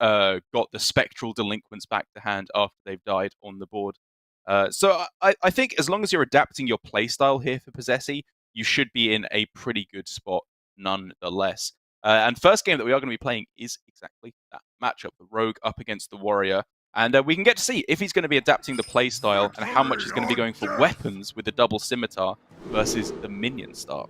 got the spectral delinquents back to hand after they've died on the board. So I think as long as you're adapting your playstyle here for Posesi, you should be in a pretty good spot nonetheless. And first game that we are going to be playing is exactly that matchup, the Rogue up against the Warrior. And we can get to see if he's going to be adapting the playstyle and how much he's going to be going for weapons with the double scimitar versus the minion start.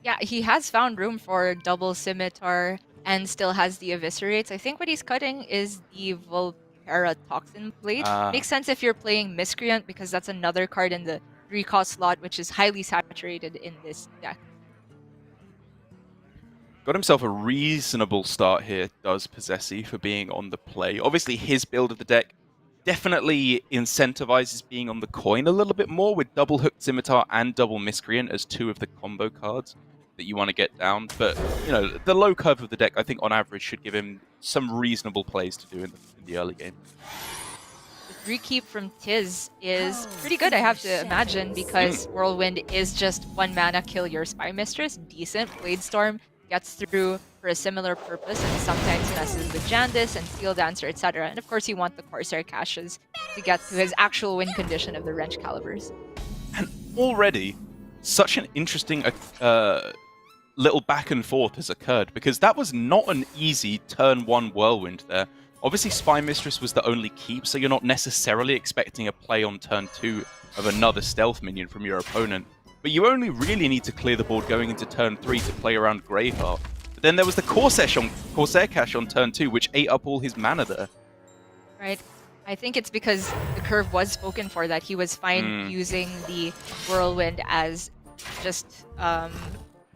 Yeah, he has found room for double scimitar and still has the eviscerates. I think what he's cutting is the Volpera Toxin Blade. Makes sense if you're playing Miscreant because that's another card in the 3-cost slot, which is highly saturated in this deck. Got himself a reasonable start here, does Posesi, for being on the play. Obviously, his build of the deck definitely incentivizes being on the coin a little bit more with double Hooked Scimitar and double Miscreant as two of the combo cards that you want to get down. But, you know, the low curve of the deck, I think, on average, should give him some reasonable plays to do in the early game. The 3-keep from TIZS is pretty good, I have to imagine, because Whirlwind is just 1 mana, kill your Spy Mistress. Decent. Bladestorm gets through for a similar purpose and sometimes messes with Jandis and Steel Dancer, etc. And of course you want the Corsair caches to get to his actual win condition of the Wrench Calibers. And already, such an interesting little back and forth has occurred, because that was not an easy turn 1 Whirlwind there. Obviously Spy Mistress was the only keep, so you're not necessarily expecting a play on turn 2 of another stealth minion from your opponent. But you only really need to clear the board going into turn 3 to play around Graveheart. But then there was the Corsair cache on turn 2, which ate up all his mana there. Right. I think it's because the curve was spoken for that he was fine using the Whirlwind as just a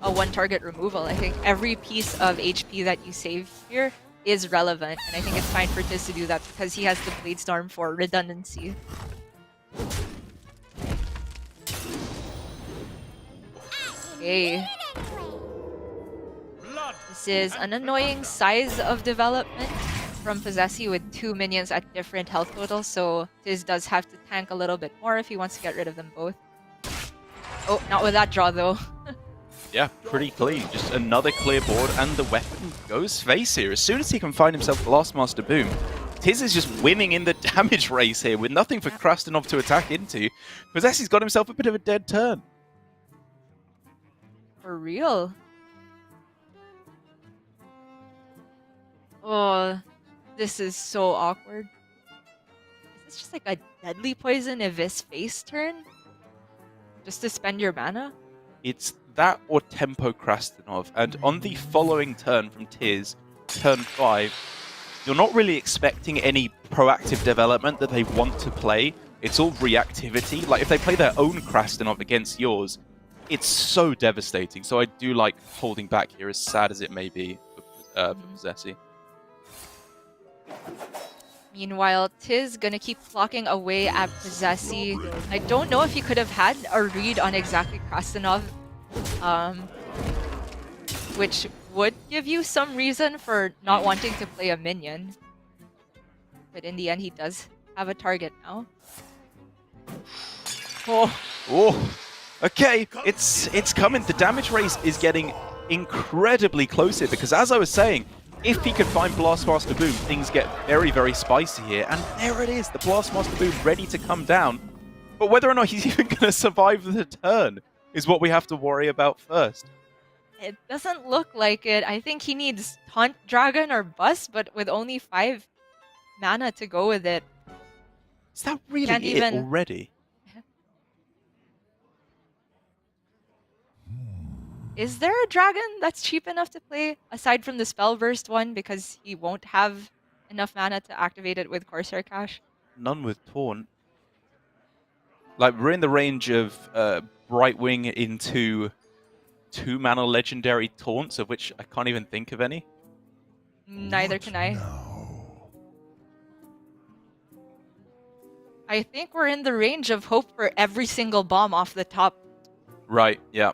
1-target removal. I think every piece of HP that you save here is relevant, and I think it's fine for TIZS to do that because he has the Bladestorm for redundancy. Okay. This is an annoying size of development from Posesi with 2 minions at different health totals, so TIZS does have to tank a little bit more if he wants to get rid of them both. Oh, not with that draw though. Yeah, pretty clean. Just another clear board, and the weapon goes face here. As soon as he can find himself Blastmaster Boom, TIZS is just winning in the damage race here with nothing for Krastenov to attack into. Posesi's got himself a bit of a dead turn. For real? Oh, this is so awkward. Is this just like a deadly poison Evis face turn? Just to spend your mana? It's that or Tempo Krastenov, and on the following turn from TIZS, turn 5, you're not really expecting any proactive development that they want to play. It's all reactivity. Like, if they play their own Krastenov against yours, it's so devastating. So I do like holding back here, as sad as it may be for Posesi. Meanwhile, TIZS gonna keep clocking away at Posesi. I don't know if he could have had a read on exactly Krastenov, which would give you some reason for not wanting to play a minion. But in the end, he does have a target now. Oh, okay, it's coming. The damage race is getting incredibly close here, because as I was saying, if he could find Blastmaster Boom, things get very, very spicy here. And there it is, the Blastmaster Boom ready to come down. But whether or not he's even going to survive the turn is what we have to worry about first. It doesn't look like it. I think he needs Taunt Dragon or Bust, but with only 5 mana to go with it. Is that really it already? Is there a dragon that's cheap enough to play, aside from the Spellburst one, because he won't have enough mana to activate it with Corsair Cache? None with Taunt. Like, we're in the range of Brightwing into 2 mana legendary taunts, of which I can't even think of any. Neither can I. I think we're in the range of hope for every single bomb off the top. Right, yeah.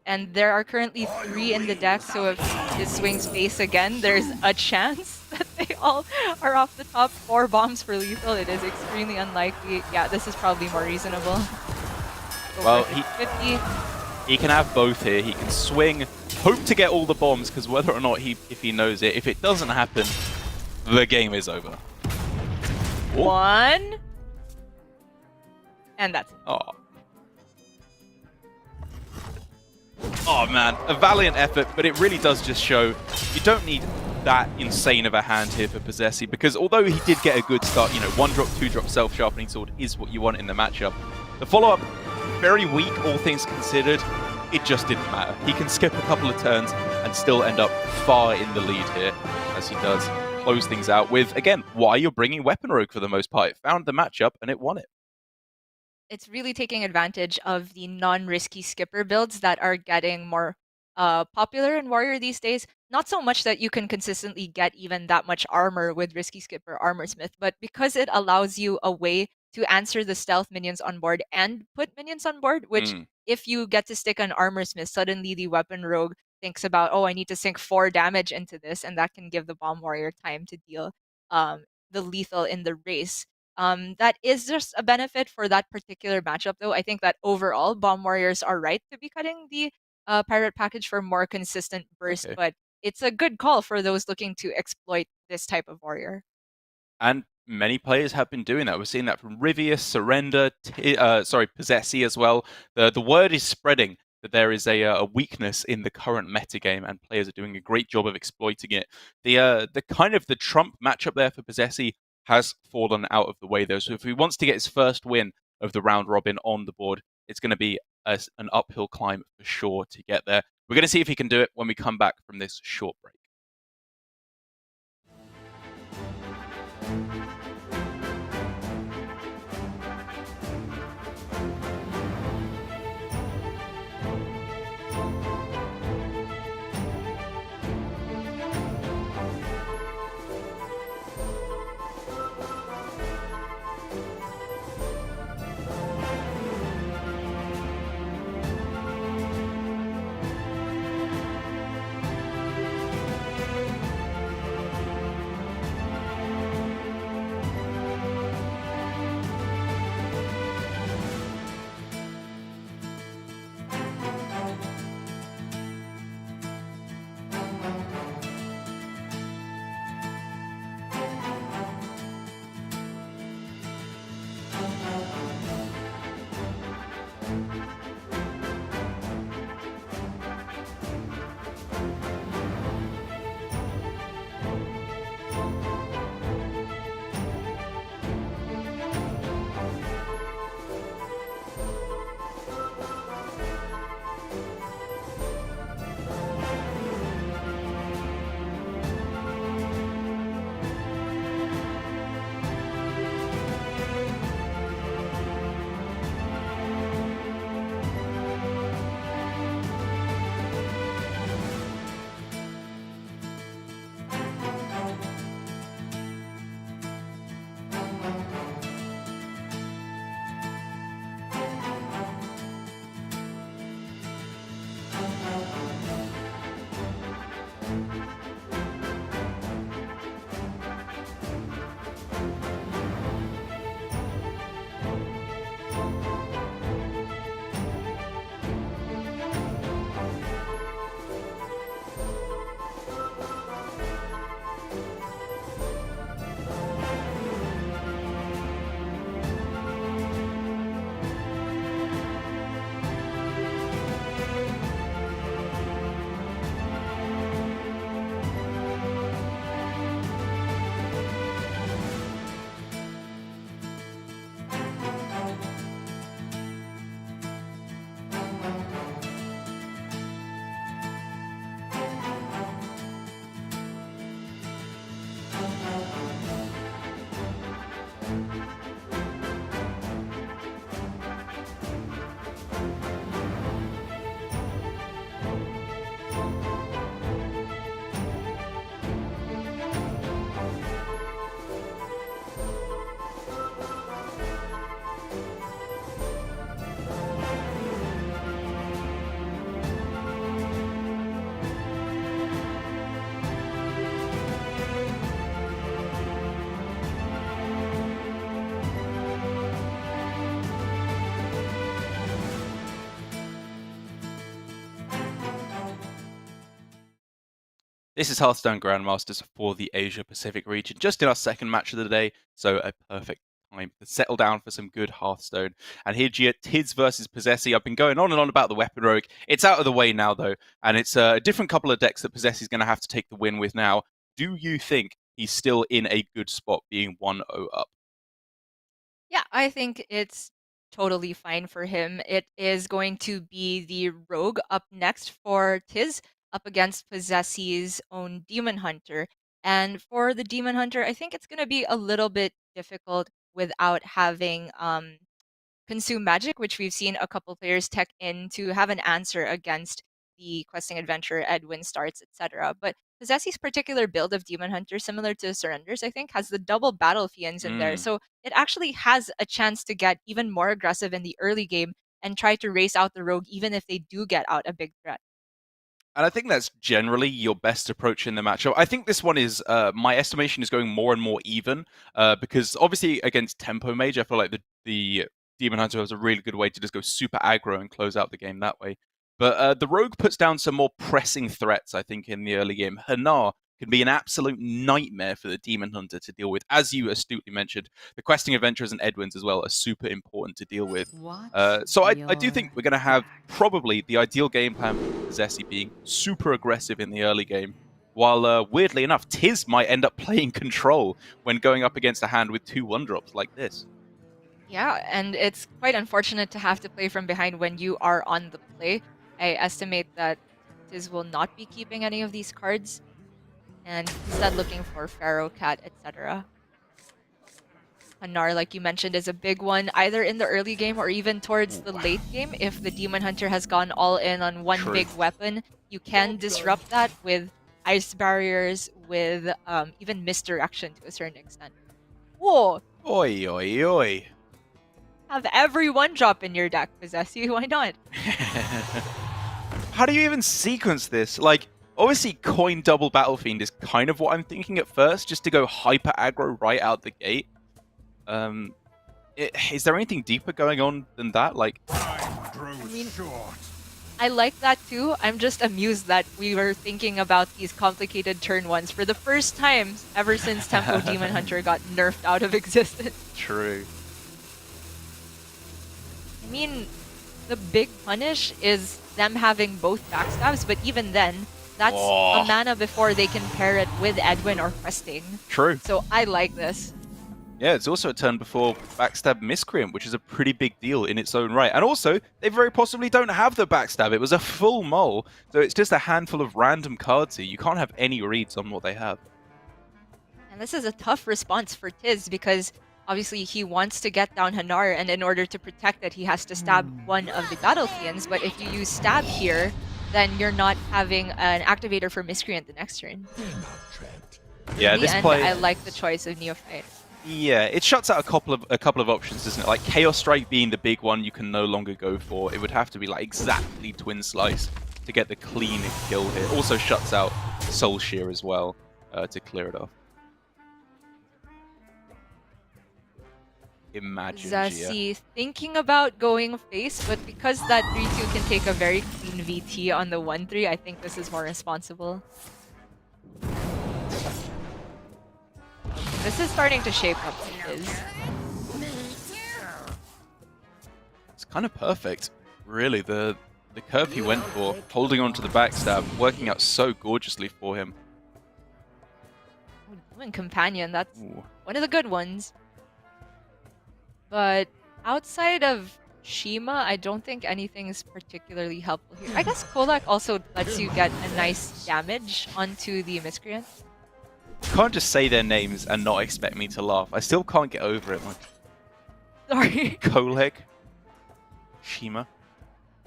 And there are currently 3 in the deck, so if it swings face again, there's a chance that they all are off the top. 4 bombs for lethal, it is extremely unlikely. Yeah, this is probably more reasonable. Well, 50. He can have both here. He can swing, hope to get all the bombs, because whether or not if he knows it, if it doesn't happen, the game is over. Ooh. 1. And that's it. Oh. Oh man, a valiant effort, but it really does just show you don't need that insane of a hand here for Posesi, because although he did get a good start, you know, 1-drop, 2-drop self-sharpening sword is what you want in the matchup. The follow-up, very weak, all things considered. It just didn't matter. He can skip a couple of turns and still end up far in the lead here, as he does close things out with, again, why you're bringing Weapon Rogue for the most part. It found the matchup and it won it. It's really taking advantage of the non-risky skipper builds that are getting more popular in Warrior these days. Not so much that you can consistently get even that much armor with risky skipper Armorsmith, but because it allows you a way to answer the stealth minions on board and put minions on board, which if you get to stick an Armorsmith, suddenly the Weapon Rogue thinks about, oh, I need to sink 4 damage into this, and that can give the Bomb Warrior time to deal the lethal in the race. That is just a benefit for that particular matchup, though. I think that overall, Bomb Warriors are right to be cutting the Pirate package for more consistent burst, Okay. but it's a good call for those looking to exploit this type of warrior. And many players have been doing that. We're seeing that from Rivius, Surrender, Posesi as well. The word is spreading that there is a weakness in the current metagame, and players are doing a great job of exploiting it. The kind of the trump matchup there for Posesi has fallen out of the way, though. So if he wants to get his first win of the round robin on the board, it's going to be an uphill climb for sure to get there. We're going to see if he can do it when we come back from this short break. This is Hearthstone Grandmasters for the Asia Pacific region, just in our second match of the day, so a perfect time to settle down for some good Hearthstone. And here, Gia, TIZS versus Posesi. I've been going on and on about the Weapon Rogue. It's out of the way now, though, and it's a different couple of decks that Posesi's going to have to take the win with now. Do you think he's still in a good spot, being 1-0 up? Yeah, I think it's totally fine for him. It is going to be the Rogue up next for TIZS, up against Posesi's own Demon Hunter. And for the Demon Hunter, I think it's going to be a little bit difficult without having Consume Magic, which we've seen a couple players tech in to have an answer against the Questing Adventure, Edwin starts, etc. But Posesi's particular build of Demon Hunter, similar to Surrenders, I think, has the double Battle Fiends in there. So it actually has a chance to get even more aggressive in the early game and try to race out the Rogue, even if they do get out a big threat. And I think that's generally your best approach in the matchup. I think this one is, my estimation is going more and more even, because obviously against Tempo Mage, I feel like the Demon Hunter has a really good way to just go super aggro and close out the game that way. But the Rogue puts down some more pressing threats, I think, in the early game. Hanar can be an absolute nightmare for the Demon Hunter to deal with. As you astutely mentioned, the Questing Adventurers and Edwins as well are super important to deal with. So I do think we're going to have probably the ideal game plan for Posesi being super aggressive in the early game, while weirdly enough, TIZS might end up playing control when going up against a hand with 2 1-drops like this. Yeah, and it's quite unfortunate to have to play from behind when you are on the play. I estimate that TIZS will not be keeping any of these cards, and instead looking for Pharaoh, Cat, etc. Hanar, like you mentioned, is a big one, either in the early game or even towards the late game. If the Demon Hunter has gone all in on one big weapon, you can disrupt that with ice barriers, with even misdirection to a certain extent. Whoa! Oi, oi, oi. Have every one-drop in your deck, Posesi, why not? How do you even sequence this? Like, obviously, coin double Battle Fiend is kind of what I'm thinking at first, just to go hyper aggro right out the gate. Is there anything deeper going on than that? Like, I mean, I like that too. I'm just amused that we were thinking about these complicated turn ones for the first time ever since Tempo Demon Hunter got nerfed out of existence. True. I mean, the big punish is them having both backstabs, but even then, that's a mana before they can pair it with Edwin or Questing. True. So I like this. Yeah, it's also a turn before backstab Miscreant, which is a pretty big deal in its own right. And also, they very possibly don't have the backstab. It was a full mole, so it's just a handful of random cards here. You can't have any reads on what they have. And this is a tough response for TIZS because obviously he wants to get down Hanar, and in order to protect it, he has to stab one of the Battle Fiends. But if you use stab here, then you're not having an activator for Miscreant the next turn. Yeah, in the end, I like the choice of Neophyte. Yeah, it shuts out a couple of options, doesn't it? Like Chaos Strike being the big one you can no longer go for. It would have to be like exactly Twin Slice to get the clean kill here. Also shuts out Soul Shear as well to clear it off. Imagine Posesi thinking about going face, but because that 3-2 can take a very clean VT on the 1-3, I think this is more responsible. This is starting to shape up to TIZS. It's kind of perfect, really. The curve he went for, holding on to the backstab, working out so gorgeously for him. Demon Companion, that's one of the good ones. But outside of Shima, I don't think anything's particularly helpful here. I guess Kolak also lets you get a nice damage onto the Miscreant. You can't just say their names and not expect me to laugh. I still can't get over it. Like, sorry. Kolek, Shima.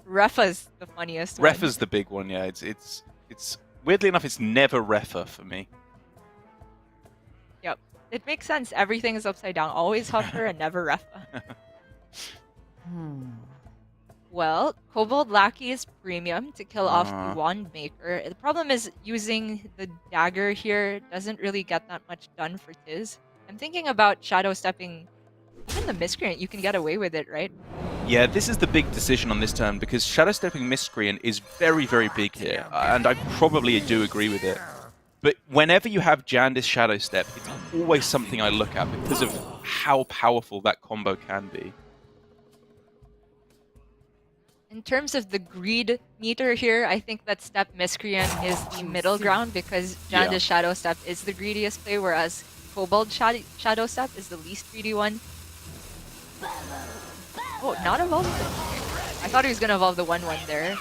Refa's the funniest one. Refa's the big one, yeah. It's weirdly enough, it's never Refa for me. Yep. It makes sense. Everything is upside down. Always Huffer and never Refa. Well, Kobold Lackey is premium to kill off the Wand Maker. The problem is using the dagger here doesn't really get that much done for TIZS. I'm thinking about Shadow Stepping even the Miscreant. You can get away with it, right? Yeah, this is the big decision on this turn because Shadow Stepping Miscreant is very, very big here. And I probably do agree with it. But whenever you have Jandis Shadow Step, it's always something I look at because of how powerful that combo can be. In terms of the greed meter here, I think that Step Miscreant is the middle ground because Jandis Shadow Step is the greediest play, whereas Kobold Shadow Step is the least greedy one. Oh, not evolve? I thought he was gonna evolve the 1/1 there.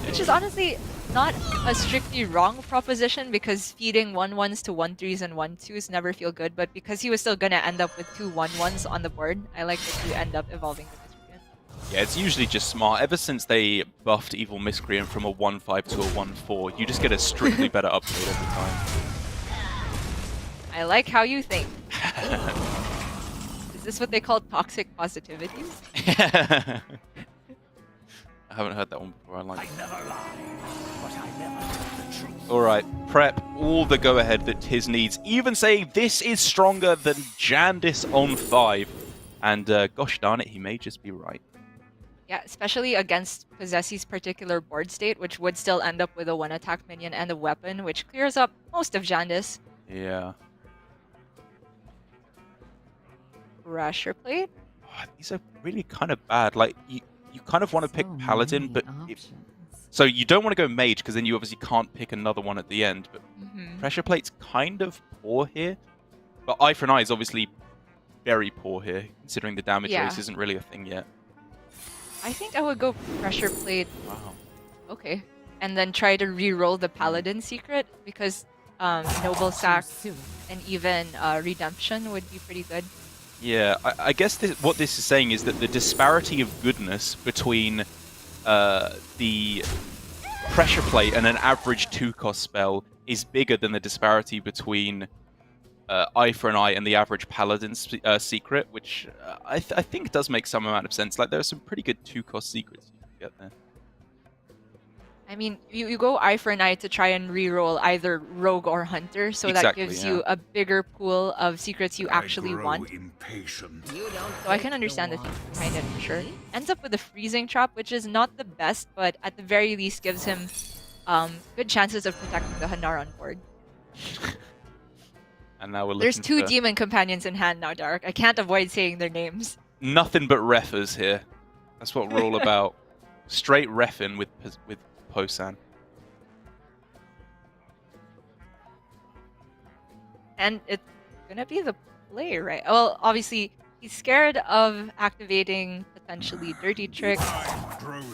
Which is honestly not a strictly wrong proposition because feeding 1/1s to 1/3s and 1/2s never feel good, but because he was still gonna end up with 2 1/1s on the board, I like that you end up evolving the Miscreant. Yeah, it's usually just smart. Ever since they buffed Evil Miscreant from a 1/5 to a 1/4, you just get a strictly better upgrade every time. I like how you think. Is this what they call toxic positivity? I haven't heard that one before. I like it. Alright, prep all the go-ahead that TIZS needs. Even saying this is stronger than Jandis on 5. And gosh darn it, he may just be right. Yeah, especially against Posesi's particular board state, which would still end up with a 1-attack minion and a weapon, which clears up most of Jandis. Yeah. Pressure plate? Oh, these are really kind of bad. Like, you kind of want to pick Paladin, but... So you don't want to go Mage, because then you obviously can't pick another one at the end, but Pressure Plate's kind of poor here. But Eye for an Eye is obviously very poor here, considering the damage race isn't really a thing yet. I think I would go Pressure Plate. Wow. Okay. And then try to re-roll the Paladin secret, because Noble Sack and even Redemption would be pretty good. Yeah, I guess what this is saying is that the disparity of goodness between the Pressure Plate and an average 2-cost spell is bigger than the disparity between Eye for an Eye and the average Paladin secret, which I think does make some amount of sense. Like, there are some pretty good 2-cost secrets you can get there. I mean, you go Eye for an Eye to try and reroll either Rogue or Hunter, so that gives you a bigger pool of secrets you actually want. So I can understand the thinking behind it for sure. Ends up with a Freezing Trap, which is not the best, but at the very least gives him good chances of protecting the Hanar on board. And now we're There's looking 2 Demon Companions in hand now, Dark. I can't avoid saying their names. Nothing but refers here. That's what we're all about. Straight reffing with Posan. And it's gonna be the play, right? Well, obviously, he's scared of activating potentially Dirty Trick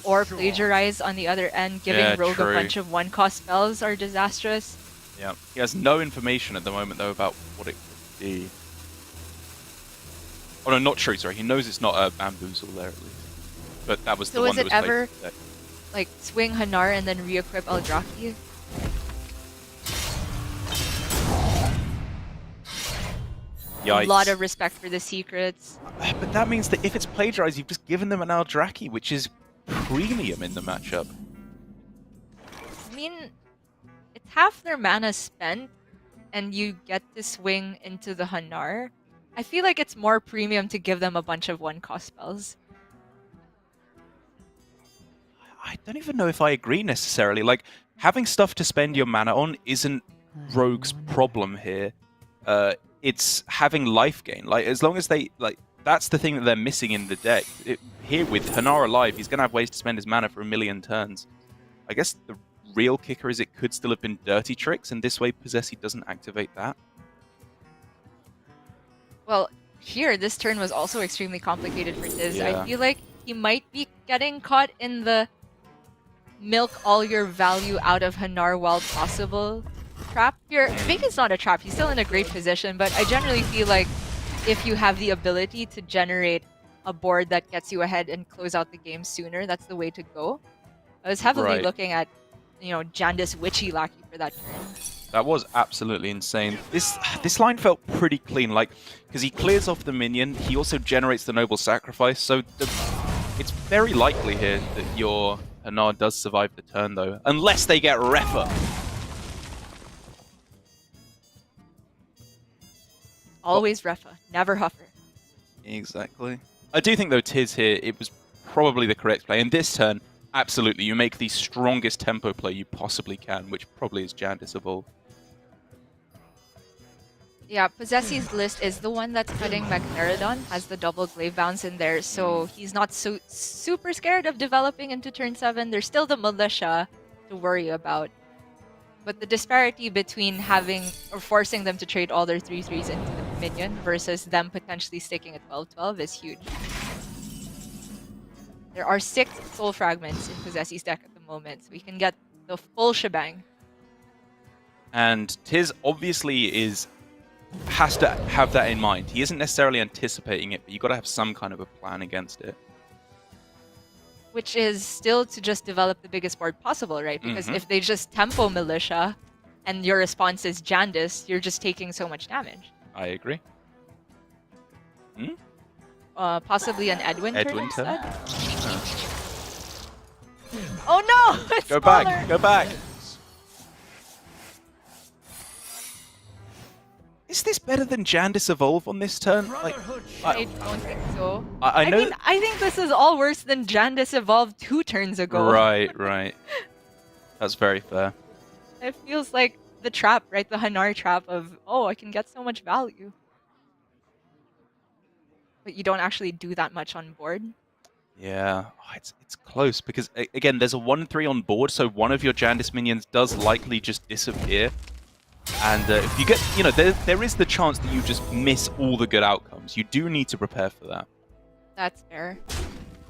or Plagiarize on the other end. Giving Rogue a bunch of 1-cost spells are disastrous. Yeah, he has no information at the moment, though, about what it could be. Oh, no, not true, sorry. He knows it's not a Bamboozle there, at least. But that was the one that was ever, played. like, swing Hanar and then re-equip Eldraki? Yikes. A lot of respect for the secrets. But that means that if it's Plagiarize, you've just given them an Eldraki, which is premium in the matchup. I mean, it's half their mana spent, and you get to swing into the Hanar. I feel like it's more premium to give them a bunch of 1-cost spells. I don't even know if I agree necessarily. Like, having stuff to spend your mana on isn't Rogue's problem here. It's having life gain. Like, as long as they, like, that's the thing that they're missing in the deck. Here with Hanar alive, he's going to have ways to spend his mana for 1,000,000 turns. I guess the real kicker is it could still have been Dirty Tricks, and this way Posesi doesn't activate that. Well, here, this turn was also extremely complicated for TIZS. I feel like he might be getting caught in the milk all your value out of Hanar while possible trap here. Maybe it's not a trap, he's still in a great position, but I generally feel like if you have the ability to generate a board that gets you ahead and close out the game sooner, that's the way to go. I was heavily looking at, you know, Jandis Witchy Lackey for that turn. That was absolutely insane. This line felt pretty clean, like, because he clears off the minion, he also generates the Noble Sacrifice, so it's very likely here that your Hanar does survive the turn, though, unless they get Refa. Always Refa, never Huffer. Exactly. I do think, though, TIZS here, it was probably the correct play. In this turn, absolutely, you make the strongest tempo play you possibly can, which probably is Jandis of all. Yeah, Posesi's list is the one that's cutting Magnerodon, has the double glaive bounce in there, so he's not so super scared of developing into turn 7. There's still the Militia to worry about. But the disparity between having or forcing them to trade all their 3/3s into the minion versus them potentially sticking at 12/12 is huge. There are 6 soul fragments in Posesi's deck at the moment, so we can get the full shebang. And TIZS obviously has to have that in mind. He isn't necessarily anticipating it, but you've got to have some kind of a plan against it. Which is still to just develop the biggest board possible, right? Because if they just tempo Militia and your response is Jandis, you're just taking so much damage. I agree. Possibly an Edwin turn instead? Oh no! It's Go smaller. back! Go back! Is this better than Jandis Evolve on this turn? Like, I don't think so. I know. mean, I think this is all worse than Jandis Evolved 2 turns ago. Right, right. That's very fair. It feels like the trap, right? The Hanar trap of, oh, I can get so much value. But you don't actually do that much on board. Yeah, it's close because again, there's a 1/3 on board, so one of your Jandis minions does likely just disappear. And if you get, there is the chance that you just miss all the good outcomes. You do need to prepare for that. That's fair.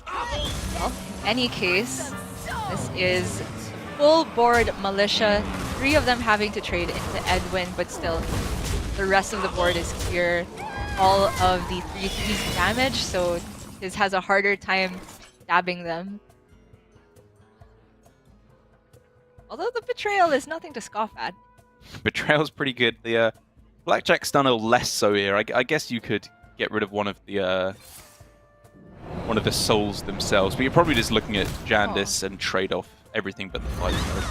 Well, in any case, this is full board Militia. 3 of them having to trade into Edwin, but still, the rest of the board is clear. All of the 3/3s damage, so this has a harder time stabbing them. Although the Betrayal is nothing to scoff at. Betrayal's pretty good. The Blackjack Stunner less so here. I guess you could get rid of one of the souls themselves, but you're probably just looking at Jandis and trade off everything but the 5 card.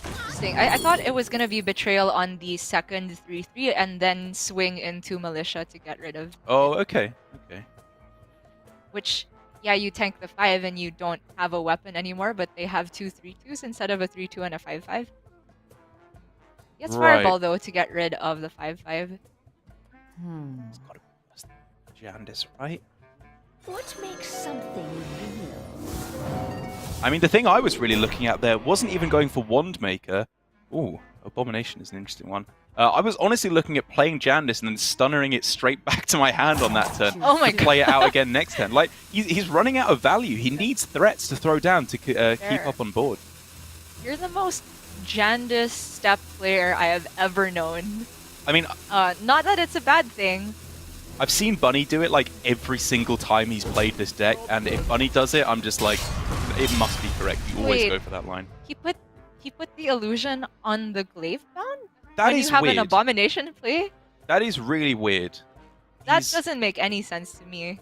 Interesting. I thought it was gonna be Betrayal on the second 3/3 and then swing into Militia to get rid of. Oh, okay, okay. Which, yeah, you tank the 5 and you don't have a weapon anymore, but they have 2 3/2s instead of a 3/2 and a 5/5. It's Fireball, though, to get rid of the 5/5. It's gotta be Jandis, right? What makes something real? I mean, the thing I was really looking at there wasn't even going for Wandmaker. Ooh, Abomination is an interesting one. I was honestly looking at playing Jandis and then stunnering it straight back to my hand on that turn. Oh my to play it out again next turn. Like, he's running out of value. He needs threats to throw down to keep up on board. You're the most Jandis step player I have ever known. I mean, not that it's a bad thing. I've seen Bunny do it like every single time he's played this deck, and if Bunny does it, I'm just like, it must be correct. You always go for that line. He put the illusion on the glaive bound? That is you have weird. an abomination in play? That is really weird. That doesn't make any sense to me.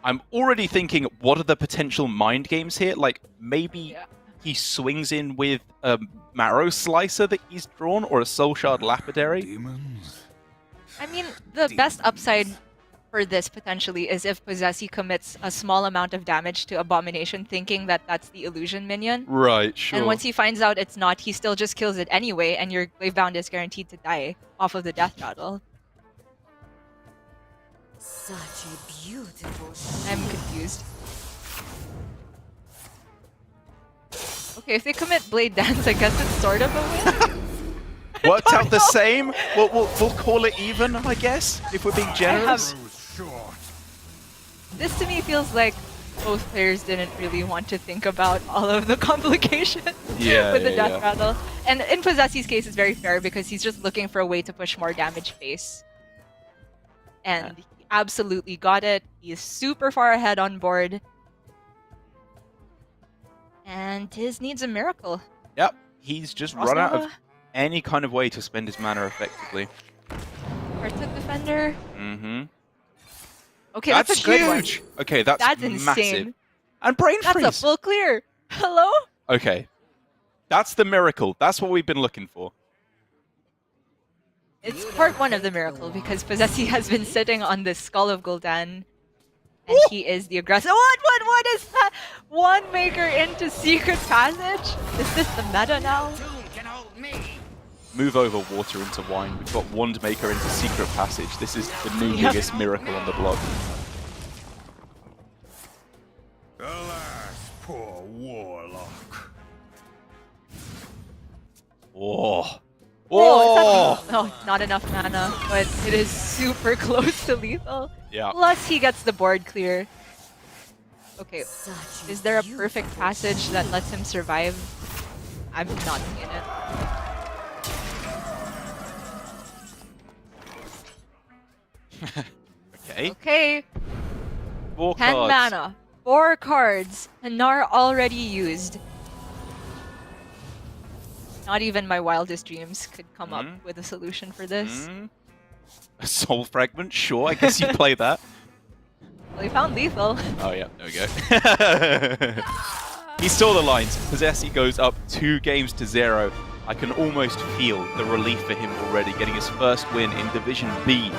I'm already thinking, what are the potential mind games here? Like, maybe he swings in with a Marrow Slicer that he's drawn, or a Soul Shard Lapidary. Demons. I mean, the best upside for this potentially is if Posesi commits a small amount of damage to Abomination, thinking that that's the illusion minion. Right, sure. And once he finds out it's not, he still just kills it anyway, and your Gravebound is guaranteed to die off of the death rattle. Such a beautiful. I'm confused. Okay, if they commit Blade Dance, I guess it's sort of a win. Worked out the same. We'll call it even, I guess, if we're being generous. This to me feels like both players didn't really want to think about all of the complications with the death rattle. And in Posesi's case, it's very fair because he's just looking for a way to push more damage face. And he absolutely got it. He is super far ahead on board. And TIZS needs a miracle. Yep, he's just run out of any kind of way to spend his mana effectively. Hearthstone Defender. Mm-hmm. Okay, that's a good huge. one. Okay, that's insane. massive. And Brain Freeze. That's a full clear. Hello? Okay, that's the miracle. That's what we've been looking for. It's part 1 of the miracle because Posesi has been sitting on the Skull of Gul'dan. And he is the aggressor. What is that? One maker into Secret Passage? Is this the meta now? Move over water into wine. We've got Wand Maker into Secret Passage. This is the new Yep. biggest miracle on the block. Alas, poor warlock. Oh. Oh, not enough mana, but it is super close to lethal. Yeah. Plus, he gets the board clear. Okay, Such is there a beautiful perfect passage that lets him survive? I'm not seeing it. Okay. Okay, 4 10 cards. mana, 4 cards, Hanar already used. Not even my wildest dreams could come up with a solution for this. A Soul Fragment? Sure, I guess you play that. Well, he found lethal. Oh yeah, there we go. He saw the lines. Posesi goes up 2 games to 0. I can almost feel the relief for him already, getting his first win in Division B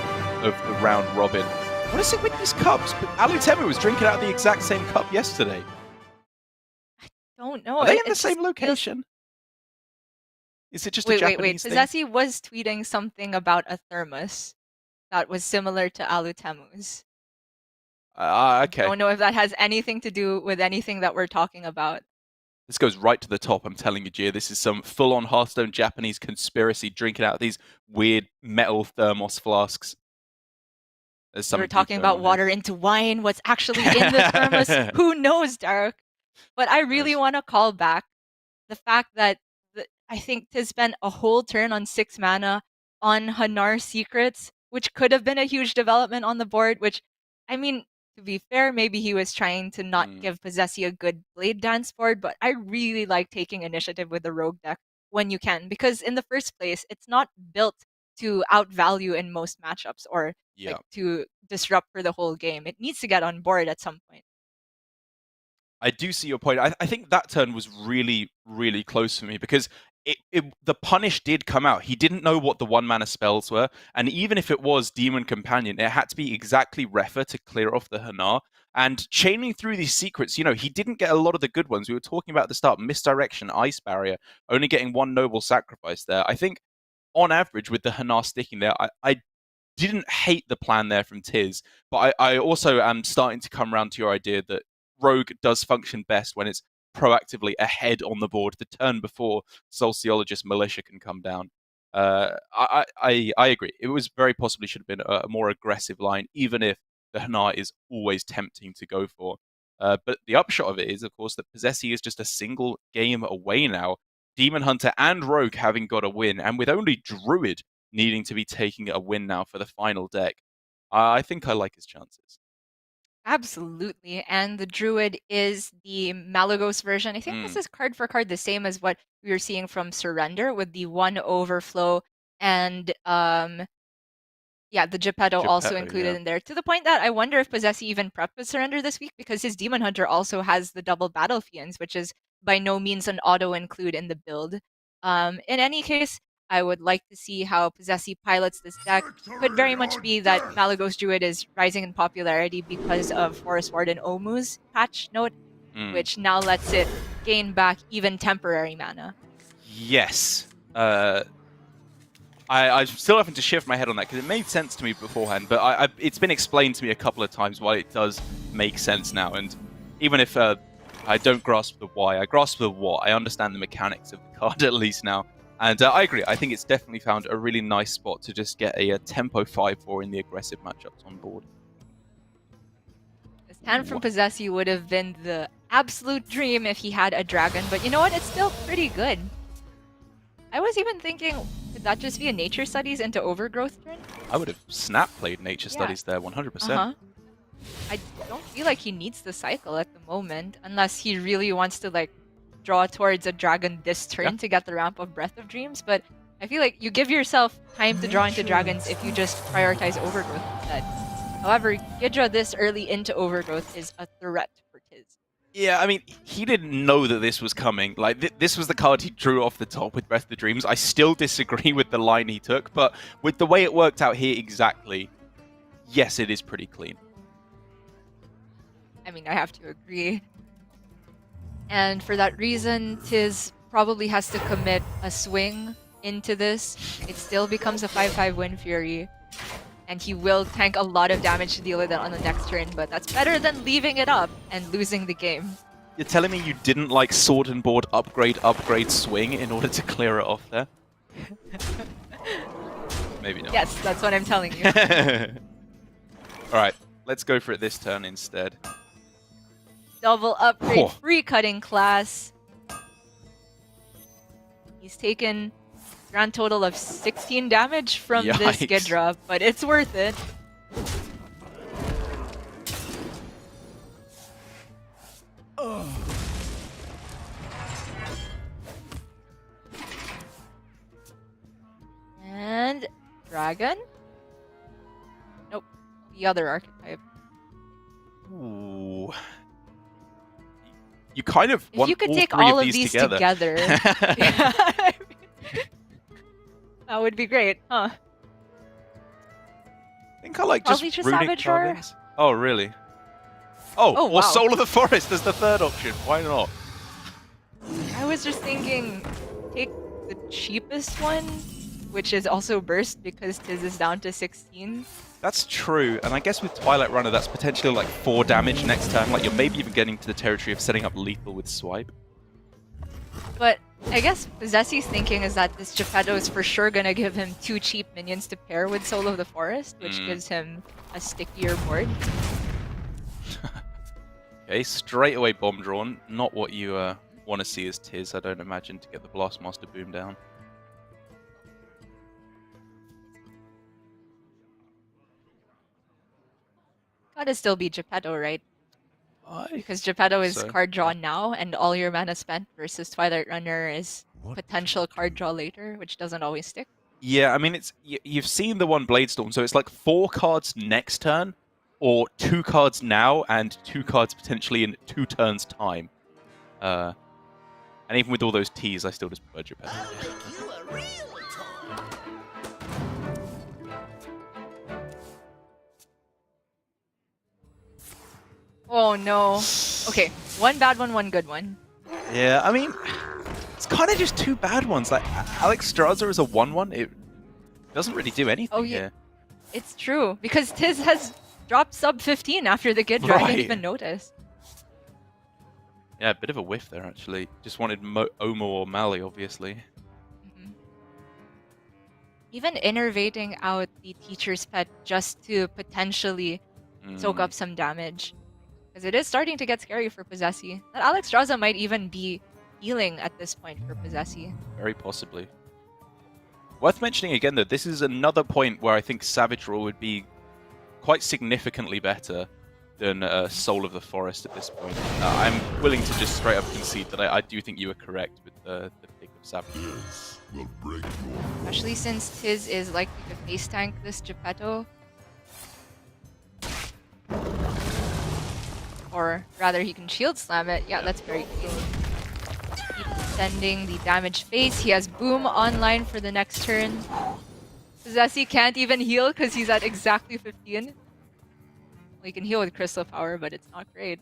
of the round robin. What is it with these cups? Alutemu was drinking out of the exact same cup yesterday. Don't know. Are they in It the just same feels- location? Is it just a Wait. Japanese thing? Posesi was tweeting something about a thermos that was similar to Alutemu's. Okay. Don't know if that has anything to do with anything that we're talking about. This goes right to the top, I'm telling you, Gia. This is some full-on Hearthstone Japanese conspiracy, drinking out of these weird metal thermos flasks. There's We something were talking going about on water into wine. What's actually in the thermos? Who knows, Dark? But I really Nice. want to call back the fact that I think to spend a whole turn on 6 mana on Hanar Secrets, which could have been a huge development on the board, which, I mean, to be fair, maybe he was trying to not give Posesi a good Blade Dance board, but I really like taking initiative with the Rogue deck when you can, because in the first place, it's not built to outvalue in most matchups or Yeah. like to disrupt for the whole game. It needs to get on board at some point. I do see your point. I think that turn was really, really close for me because the punish did come out. He didn't know what the 1-mana spells were, and even if it was Demon Companion, it had to be exactly Refa to clear off the Hanar. And chaining through these secrets, he didn't get a lot of the good ones. We were talking about at the start, Misdirection, Ice Barrier, only getting 1 Noble Sacrifice there. I think, on average, with the Hanar sticking there, I didn't hate the plan there from TIZS, but I also am starting to come around to your idea that Rogue does function best when it's proactively ahead on the board the turn before Sociologist Militia can come down. I agree. It was very possibly should have been a more aggressive line, even if the Hanar is always tempting to go for. But the upshot of it is, of course, that Posesi is just a single game away now. Demon Hunter and Rogue having got a win, and with only Druid needing to be taking a win now for the final deck. I think I like his chances. Absolutely. And the Druid is the Malagos version. I think this is card for card the same as what we were seeing from Surrender with the 1 overflow and the Geppetto also included in there. To the point that I wonder if Posesi even prepped with Surrender this week because his Demon Hunter also has the double Battle Fiends, which is by no means an auto include in the build. In any case, I would like to see how Posesi pilots this deck. Could very much be that Malagos Druid is rising in popularity because of Forest Warden Omu's patch note, which now lets it gain back even temporary mana. Yes. I'm still having to shift my head on that because it made sense to me beforehand, but it's been explained to me a couple of times why it does make sense now. And even if I don't grasp the why, I grasp the what. I understand the mechanics of the card at least now. And I agree. I think it's definitely found a really nice spot to just get a tempo 5-4 in the aggressive matchups on board. This hand from Posesi would have been the absolute dream if he had a dragon, but you know what? It's still pretty good. I was even thinking, could that just be a Nature Studies into Overgrowth turn? I would have snap played Nature Studies there 100%. I don't feel like he needs the cycle at the moment, unless he really wants to like draw towards a dragon this turn to get the ramp of Breath of Dreams, but I feel like you give yourself time to draw into dragons if you just prioritize Overgrowth instead. However, Gidra this early into Overgrowth is a threat for TIZS. Yeah, I mean, he didn't know that this was coming. Like, this was the card he drew off the top with Breath of the Dreams. I still disagree with the line he took, but with the way it worked out here exactly, yes, it is pretty clean. I mean, I have to agree. And for that reason, TIZS probably has to commit a swing into this, it still becomes a 5-5 Wind Fury. And he will tank a lot of damage to deal with it on the next turn, but that's better than leaving it up and losing the game. You're telling me you didn't like Sword and Board upgrade, swing in order to clear it off there? Maybe not. Yes, that's what I'm telling you. Alright, let's go for it this turn instead. Double upgrade, Whoa. free cutting class. He's taken grand total of 16 damage from this Yikes. Ghidra, but it's worth it. And dragon? Nope, the other archetype. Ooh. You kind of If want you could all take three all of these together. that would be great, huh? I think I like just Probably just runic Savage Roar? carvings. Oh, really? Oh, Oh, or wow. Soul of the Forest as the third option. Why not? I was just thinking, take the cheapest one, which is also burst because TIZS is down to 16. That's true, and I guess with Twilight Runner, that's potentially like 4 damage next turn. Like, you're maybe even getting to the territory of setting up lethal with Swipe. But I guess Posesi's thinking is that this Geppetto is for sure gonna give him 2 cheap minions to pair with Soul of the Forest, which gives him a stickier board. Okay, straight away Bomb Drawn. Not what you want to see as TIZS, I don't imagine, to get the Blastmaster Boom down. Gotta still be Geppetto, right? Why? Because Geppetto is So- card draw now, and all your mana spent versus Twilight Runner is potential card draw later, which doesn't always stick. Yeah, I mean, you've seen the one Bladestorm, so it's like 4 cards next turn, or 2 cards now, and 2 cards potentially in 2 turns' time. And even with all those T's, I still just prefer Geppetto. Oh no. Okay, one bad one, one good one. Yeah, I mean, it's kind of just 2 bad ones. Like, Alex Straza is a 1/1. It doesn't really do anything Oh, yeah. here. It's true, because TIZS has dropped sub 15 after the Ghidra. I Right. didn't even notice. Yeah, a bit of a whiff there, actually. Just wanted Omo or Mali, obviously. Mhm. Even innervating out the Teacher's Pet just to potentially soak up some damage. Because it is starting to get scary for Posesi. That Alex Straza might even be healing at this point for Posesi. Very possibly. Worth mentioning again, though, this is another point where I think Savage Roar would be quite significantly better than Soul of the Forest at this point. I'm willing to just straight up concede that I do think you were correct with the pick of Savage Roar. Especially since TIZS is likely to face tank this Geppetto. Or rather, he can shield slam it. Yeah, that's very cute. Keep sending the damage face. He has Boom online for the next turn. Posesi can't even heal because he's at exactly 15. Well, he can heal with Crystal Power, but it's not great.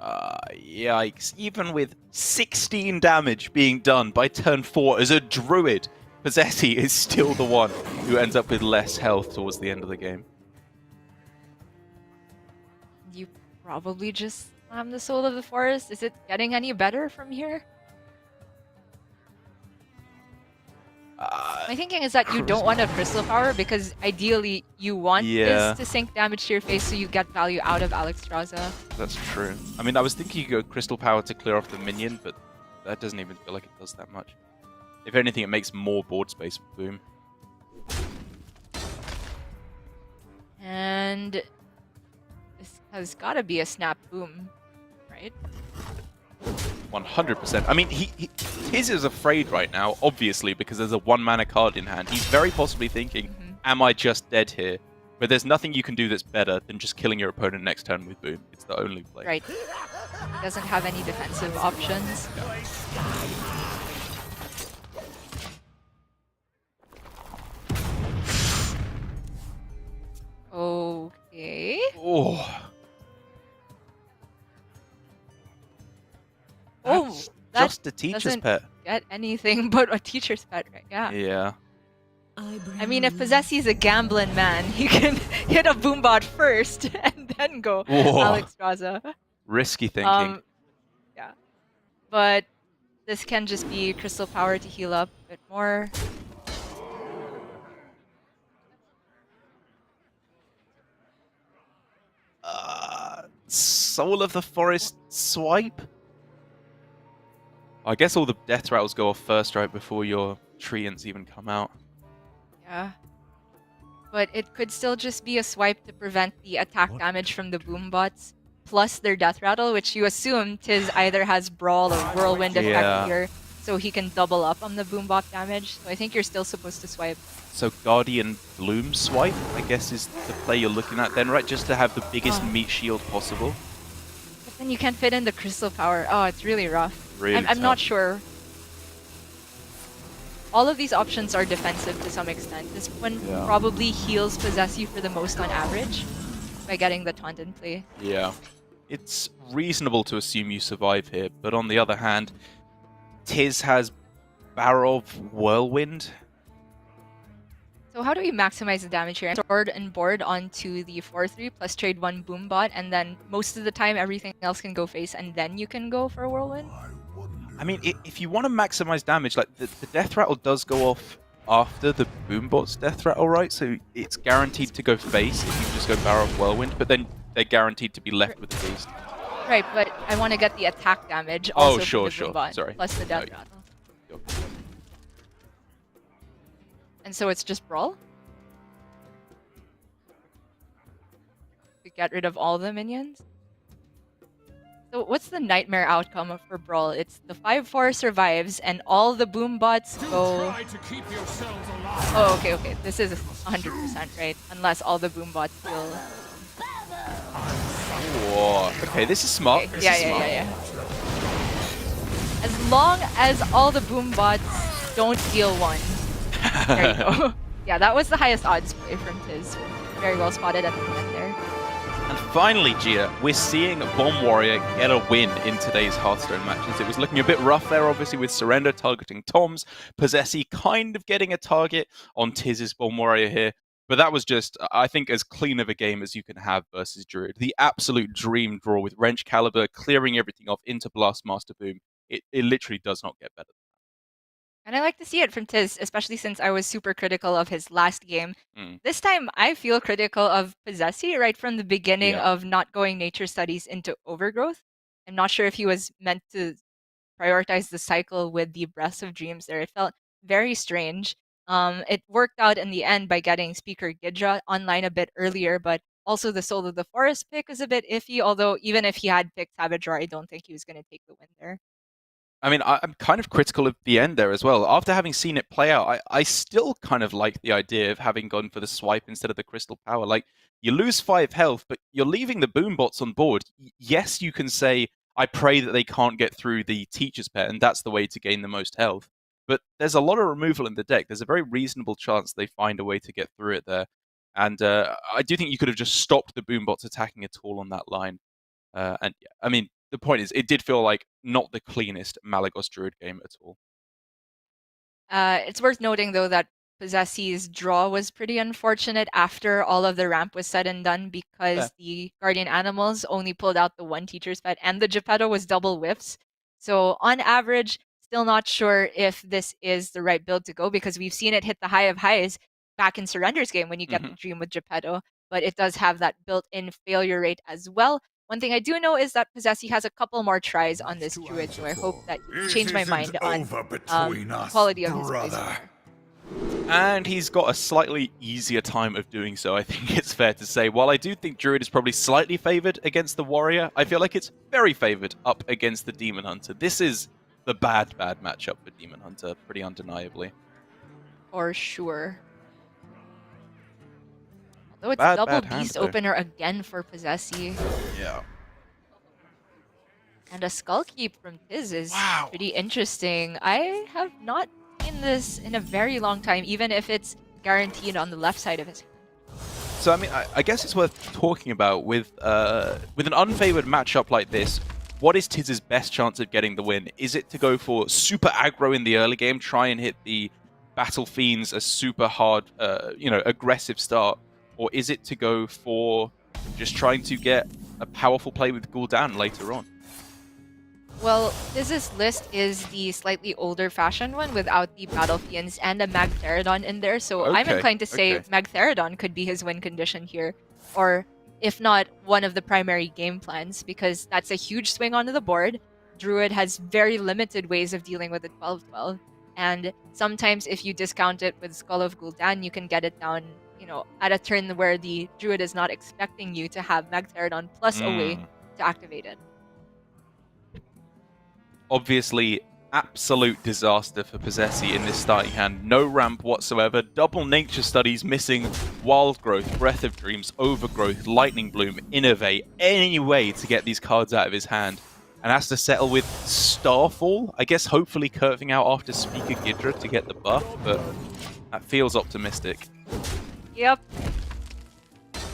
Yikes. Even with 16 damage being done by turn 4 as a Druid, Posesi is still the one who ends up with less health towards the end of the game. You probably just slam the Soul of the Forest. Is it getting any better from here? My thinking is that you don't want a Crystal Power because ideally you want this to sink damage to your face so you get value out of Alex Straza. That's true. I mean, I was thinking you go Crystal Power to clear off the minion, but that doesn't even feel like it does that much. If anything, it makes more board space for Boom. And this has got to be a Snap Boom, right? 100%. I mean, his is afraid right now, obviously, because there's a 1-mana card in hand. He's very possibly thinking, am I just dead here? But there's nothing you can do that's better than just killing your opponent next turn with Boom. It's the only play. Right. He doesn't have any defensive options. Okay. Oh, Oh, that just a teacher's doesn't pet. get anything but a teacher's pet, right? Yeah. Yeah. I mean, if Posesi's a gambling man, he can hit a boombot first and then go Whoa. Alex Raza. Risky thinking. Yeah. But this can just be crystal power to heal up a bit more. Soul of the Forest swipe? I guess all the death rattles go off first, right, before your treants even come out. Yeah. But it could still just be a swipe to prevent the attack damage from the boombots, plus their death rattle, which you assume TIZS either has Brawl or Whirlwind effect Yeah. here, so he can double up on the boombot damage. So I think you're still supposed to swipe. So Guardian Bloom swipe, I guess, is the play you're looking at then, right? Just to have the biggest meat shield possible. But then you can't fit in the crystal power. Oh, it's really rough. Really I'm not tough. sure. All of these options are defensive to some extent. This one probably heals Posesi for the most on average by getting the taunt in play. Yeah. It's reasonable to assume you survive here, but on the other hand, TIZS has Barrel of Whirlwind. So how do we maximize the damage here? Sword and board onto the 4-3 plus trade 1 boombot, and then most of the time everything else can go face, and then you can go for Whirlwind? I mean, if you want to maximize damage, like the death rattle does go off after the boombot's death rattle, right? So it's guaranteed to go face if you just go Barrel of Whirlwind, but then they're guaranteed to be left with the beast. Right, but I want to get the attack damage Oh, also sure, from the sure. boombot, Sorry. plus the death No, rattle. Go. And so it's just Brawl? To get rid of all the minions? So what's the nightmare outcome for Brawl? It's the 5-4 survives and all the boombots go... Try to keep yourselves alive. Oh, okay. This is 100%, right? Unless all the boombots heal. Whoa. Okay, this is smart. Okay. This Yeah. is smart. As long as all the boombots don't heal 1. There you go. Yeah, that was the highest odds play from TIZS. Very well spotted at the end there. And finally, Gia, we're seeing Bomb Warrior get a win in today's Hearthstone matches. It was looking a bit rough there, obviously, with Surrender targeting Toms, Posesi kind of getting a target on TIZZ's Bomb Warrior here. But that was just, I think, as clean of a game as you can have versus Druid. The absolute dream draw with Wrench Caliber clearing everything off into Blastmaster Boom. It literally does not get better. And I like to see it from TIZZ, especially since I was super critical of his last game. Mm. This time, I feel critical of Posesi right from the beginning of not going Nature Studies into Overgrowth. I'm not sure if he was meant to prioritize the cycle with the Breaths of Dreams there. It felt very strange. It worked out in the end by getting Speaker Gidra online a bit earlier, but also the Soul of the Forest pick was a bit iffy, although even if he had picked Savage Roar, I don't think he was going to take the win there. I mean, I'm kind of critical of the end there as well. After having seen it play out, I still kind of like the idea of having gone for the swipe instead of the crystal power. Like, you lose 5 health, but you're leaving the boombots on board. Yes, you can say, I pray that they can't get through the teacher's pet, and that's the way to gain the most health. But there's a lot of removal in the deck. There's a very reasonable chance they find a way to get through it there. And I do think you could have just stopped the boombots attacking at all on that line. And yeah, I mean, the point is, it did feel like not the cleanest Malagos Druid game at all. It's worth noting, though, that Posesi's draw was pretty unfortunate after all of the ramp was said and done because the Guardian Animals only pulled out the 1 Teacher's Pet and the Geppetto was double whiffs. So on average, still not sure if this is the right build to go because we've seen it hit the high of highs back in Surrender's game when you get the Dream with Geppetto, but it does have that built-in failure rate as well. One thing I do know is that Posesi has a couple more tries on this Druid, so I hope that you change my mind on the quality of his plays so far. And he's got a slightly easier time of doing so, I think it's fair to say. While I do think Druid is probably slightly favored against the Warrior, I feel like it's very favored up against the Demon Hunter. This is the bad matchup for Demon Hunter, pretty undeniably. For sure. Although it's Bad double hand, Beast though. opener again for Posesi. Yeah. And a Skull Keep from TIZS is Wow. pretty interesting. I have not seen this in a very long time, even if it's guaranteed on the left side of his hand. So, I mean, I guess it's worth talking about with an unfavored matchup like this. what is TIZ's best chance of getting the win? Is it to go for super aggro in the early game, try and hit the Battle Fiends a super hard, aggressive start? Or is it to go for just trying to get a powerful play with Gul'dan later on? Well, TIZ's list is the slightly older fashioned one without the Battle Fiends and a Magtheridon in there, so I'm Okay, inclined to say okay. Magtheridon could be his win condition here. Or, if not, one of the primary game plans, because that's a huge swing onto the board. Druid has very limited ways of dealing with the 12-12, and sometimes if you discount it with Skull of Gul'dan, you can get it down, at a turn where the Druid is not expecting you to have Magtheridon plus a way to activate it. Obviously, absolute disaster for Posesi in this starting hand. No ramp whatsoever. Double Nature Studies missing Wild Growth, Breath of Dreams, Overgrowth, Lightning Bloom, Innovate, any way to get these cards out of his hand. And has to settle with Starfall. I guess hopefully curving out after Speaker Gidra to get the buff, but that feels optimistic. Yep.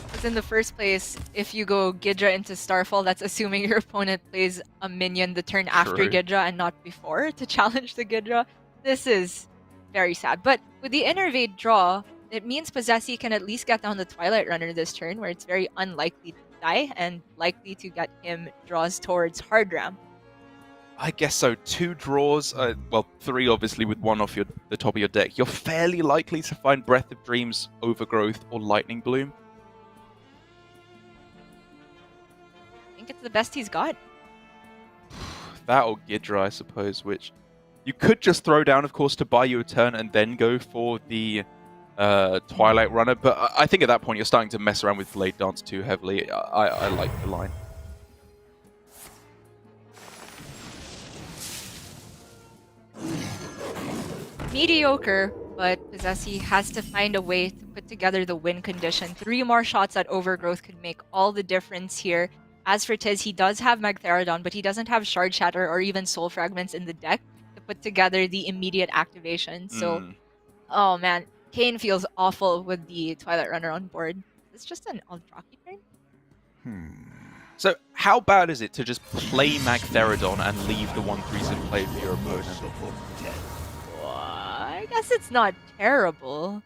Because in the first place, if you go Gidra into Starfall, that's assuming your opponent plays a minion the turn after True. Gidra and not before to challenge the Gidra. This is very sad. But with the Innervate draw, it means Posesi can at least get down the Twilight Runner this turn, where it's very unlikely to die and likely to get him draws towards hard ramp. I guess so. 2 draws, well, 3 obviously with 1 off the top of your deck. You're fairly likely to find Breath of Dreams, Overgrowth, or Lightning Bloom. I think it's the best he's got. That or Gidra, I suppose, which you could just throw down, of course, to buy you a turn and then go for the Twilight Runner. But I think at that point you're starting to mess around with Blade Dance too heavily. I like the line. Mediocre, but Posesi has to find a way to put together the win condition. 3 more shots at Overgrowth could make all the difference here. As for TIZ, he does have Magtheridon, but he doesn't have Shard Shatter or even Soul Fragments in the deck to put together the immediate activation. So, oh man, Kane feels awful with the Twilight Runner on board. It's just an Eldrazi turn? So how bad is it to just play Magtheridon and leave the 1/3s in play for your opponent? I guess it's not terrible.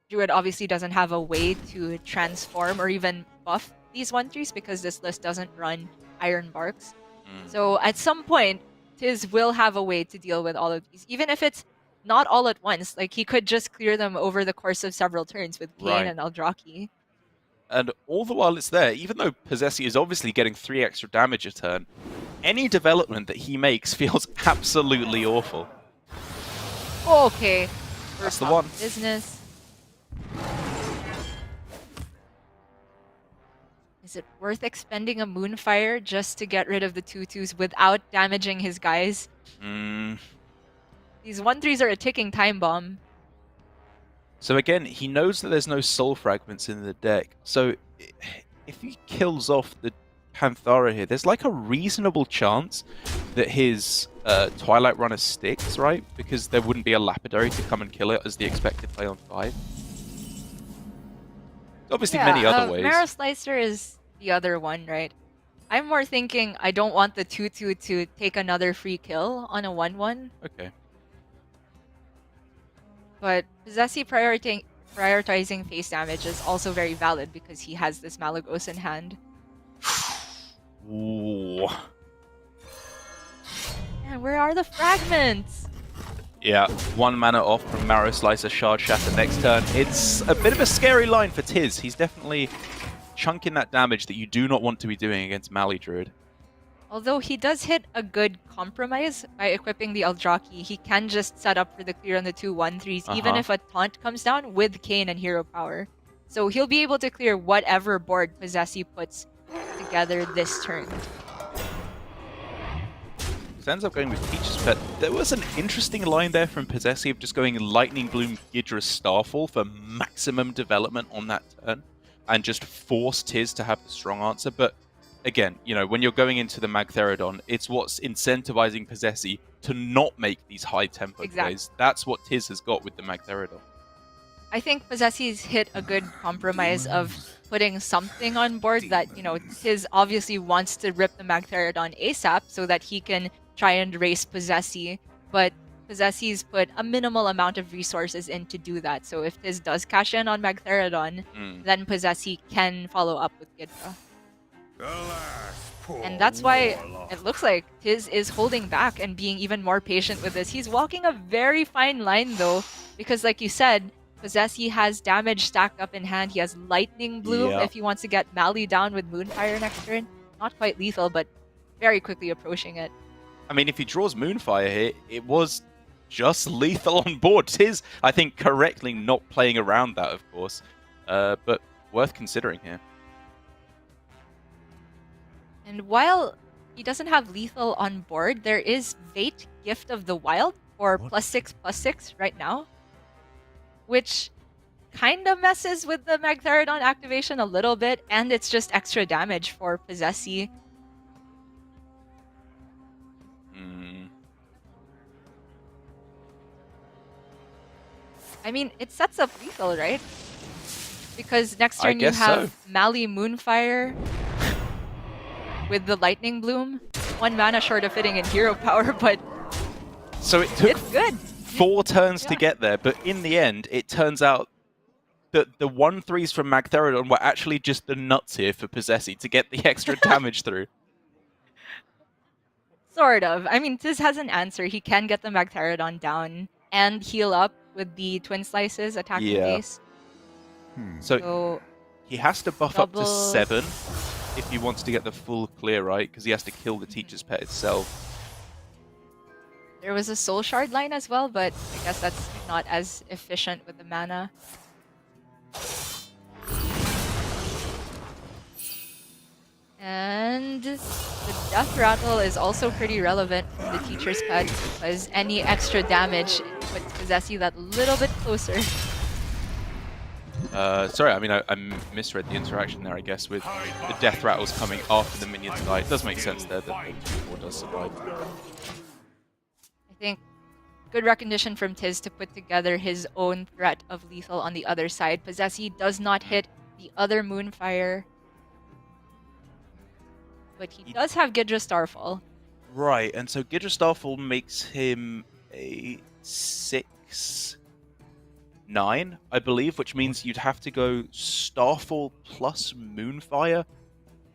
Druid obviously doesn't have a way to transform or even buff these 1/3s because this list doesn't run Iron Barks. So at some point, TIZ will have a way to deal with all of these, even if it's not all at once. Like, he could just clear them over the course of several turns with Kane and Eldrazi. And all the while it's there, even though Posesi is obviously getting 3 extra damage a turn, any development that he makes feels absolutely awful. Okay. That's the one. Business. Is it worth expending a Moonfire just to get rid of the 2/2s without damaging his guys? These 1/3s are a ticking time bomb. So again, he knows that there's no Soul Fragments in the deck. So if he kills off the Panthara here, there's like a reasonable chance that his Twilight Runner sticks, right? Because there wouldn't be a Lapidary to come and kill it as the expected play on 5. There's obviously many other ways. Marrow Slicer is the other one, right? I'm more thinking I don't want the 2/2 to take another free kill on a 1/1. Okay. But Posesi prioritizing face damage is also very valid because he has this Malagos in hand. Ooh. Man, where are the fragments? Yeah, 1 mana off from Marrow Slicer, Shard Shatter next turn. It's a bit of a scary line for TIZ. He's definitely chunking that damage that you do not want to be doing against Mali Druid. Although he does hit a good compromise by equipping the Eldrazi, he can just set up for the clear on the 2 1/3s, even if a taunt comes down with Kane and Hero Power. So he'll be able to clear whatever board Posesi puts together this turn. It ends up going with Peach's Pet. There was an interesting line there from Posesi of just going Lightning Bloom, Gidra, Starfall for maximum development on that turn, and just force TIZ to have the strong answer. But again, you know, when you're going into the Magtheridon, it's what's incentivizing Posesi to not make these high tempo plays. That's what TIZ has got with the Magtheridon. I think Posesi's hit a good compromise of putting something on board that, TIZS obviously wants to rip the Magtheridon ASAP so that he can try and race Posesi, but Posesi's put a minimal amount of resources in to do that. So if TIZS does cash in on Magtheridon, then Posesi can follow up with Gidra. And that's why it looks like TIZS is holding back and being even more patient with this. He's walking a very fine line though, because like you said, Posesi has damage stacked up in hand. He has Lightning Bloom Yeah. if he wants to get Mally down with Moonfire next turn. Not quite lethal, but very quickly approaching it. I mean, if he draws Moonfire here, it was just lethal on board. TIZS, I think, correctly not playing around that, of course, but worth considering here. And while he doesn't have lethal on board, there is Fate Gift of the Wild for +6/+6 right now, which kind of messes with the Magtheridon activation a little bit, and it's just extra damage for Posesi. I mean, it sets up lethal, right? Because next turn you have Mally Moonfire with the Lightning Bloom. 1 mana short of fitting in hero power, but so it took it's good. 4 turns to get there, but in the end, it turns out that the 1/3s from Magtheridon were actually just the nuts here for Posesi to get the extra damage through. Sort of. I mean, TIZS has an answer. He can get the Magtheridon down and heal up with the Twin Slices attacking base. So he has to buff up to 7 if he wants to get the full clear, right? Because he has to kill the Teacher's Pet itself. There was a Soul Shard line as well, but I guess that's not as efficient with the mana. And the Death Rattle is also pretty relevant from the Teacher's Pet, because any extra damage puts Posesi that little bit closer. Sorry, I mean, I misread the interaction there, I guess, with the Death Rattles coming after the minions die. It does make sense there that the 2/4 does survive. I think good recognition from TIZS to put together his own threat of lethal on the other side. Posesi does not hit the other Moonfire, but he does have Gidra Starfall. Right, and so Gidra Starfall makes him a 6/9, I believe, which means you'd have to go Starfall plus Moonfire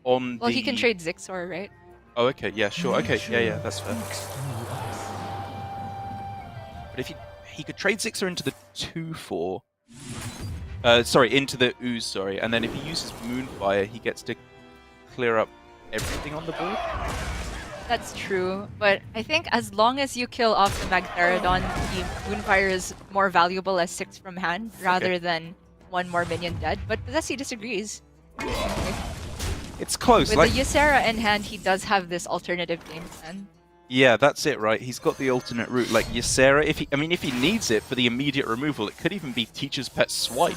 on Well, he can trade Zixor, right? Oh, okay, yeah, sure, okay, yeah, that's fair. But if he could trade Zixor into the 2/4, into the Ooze, sorry, and then if he uses Moonfire, he gets to clear up everything on the board? That's true, but I think as long as you kill off the Magtheridon, the Moonfire is more valuable as 6 from hand rather than 1 more minion dead. But Posesi disagrees. It's close. With the Ysera in hand, he does have this alternative game plan. Yeah, that's it, right? He's got the alternate route. Like Ysera, if he needs it for the immediate removal, it could even be Teacher's Pet Swipe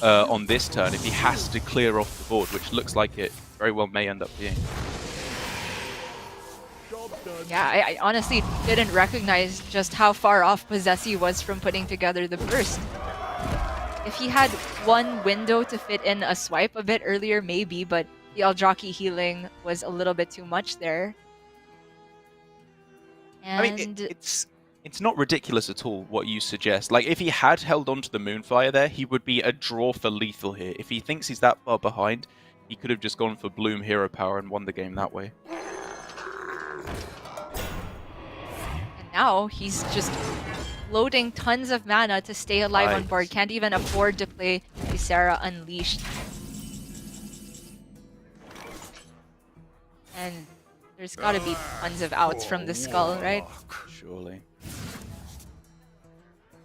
on this turn if he has to clear off the board, which looks like it very well may end up being. Yeah, I honestly didn't recognize just how far off Posesi was from putting together the burst. If he had one window to fit in a swipe a bit earlier, maybe, but the Eldraki healing was a little bit too much there. And I mean, it's not ridiculous at all what you suggest. Like, if he had held on to the Moonfire there, he would be a draw for lethal here. If he thinks he's that far behind, he could have just gone for Bloom Hero Power and won the game that way. And now he's just loading tons of mana to stay alive on board. Can't even afford to play Ysera Unleashed. And there's gotta be tons of outs from the skull, right? Surely.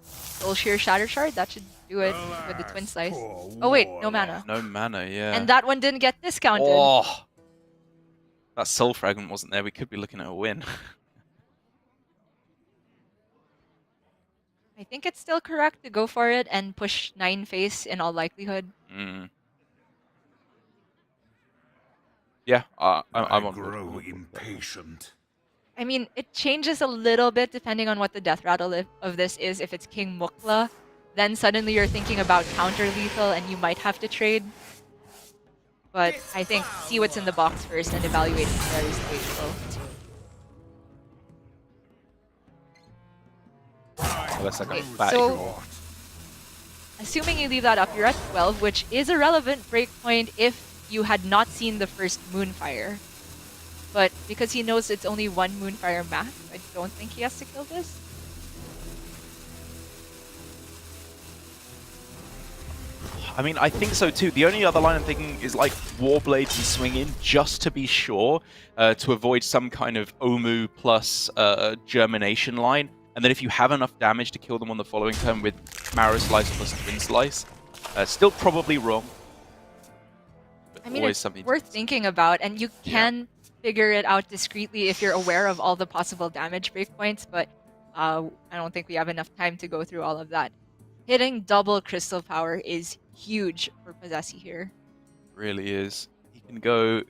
Soul Shear Shatter Shard, that should do it with the Twin Slice. Oh wait, no mana. No mana, yeah. And that one didn't get discounted. Oh! That Soul Fragment wasn't there. We could be looking at a win. I think it's still correct to go for it and push 9 face in all likelihood. Yeah, I'm on board. grow impatient. I mean, it changes a little bit depending on what the death rattle of this is. If it's King Mukla, then suddenly you're thinking about counter lethal and you might have to trade. But I think see what's in the box first and evaluate it very stageful. Oh, that's like a Okay, fat so- draw. Assuming you leave that up, you're at 12, which is a relevant breakpoint if you had not seen the first Moonfire. But because he knows it's only one Moonfire max, I don't think he has to kill this. I mean, I think so too. The only other line I'm thinking is like Warblades and Swing In, just to be sure, to avoid some kind of Omu plus Germination line. And then if you have enough damage to kill them on the following turn with Marrow Slice plus Twin Slice, still probably wrong. But I mean, always it's something to worth consider. thinking about, and you can figure it out discreetly if you're aware of all the possible damage breakpoints, but I don't think we have enough time to go through all of that. Hitting double Crystal Power is huge for Posesi here. Really is. He can go...